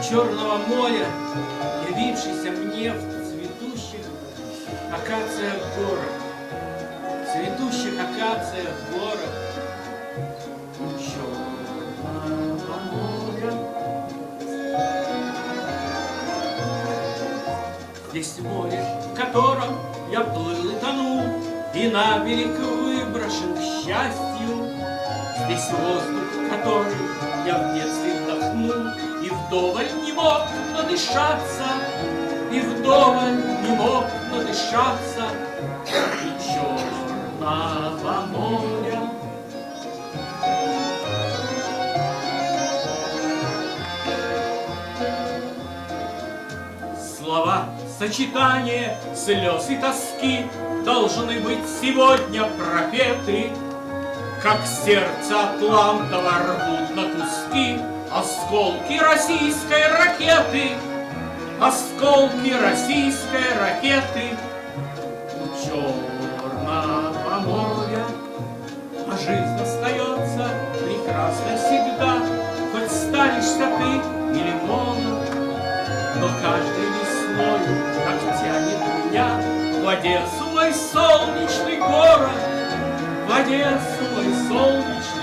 Черного моря, явившийся мне в цветущих акациях горах, цветущих акациях горах, Черного моря. Здесь море, в котором я плыл и тонул, и на берег выброшен к счастью. Здесь воздух, который я в детстве вдохнул, и вдоволь не мог надышаться, и вдоволь не мог надышаться и Черного моря. Слова, сочетание слез и тоски должны быть сегодня пропеты, как сердце Атлантова рвут на куски осколки российской ракеты, осколки российской ракеты у Черного моря. А жизнь остается прекрасной всегда, хоть старишься ты или молод, но каждой весною, как тянет меня в воде свой солнечный город, в воде свой солнечный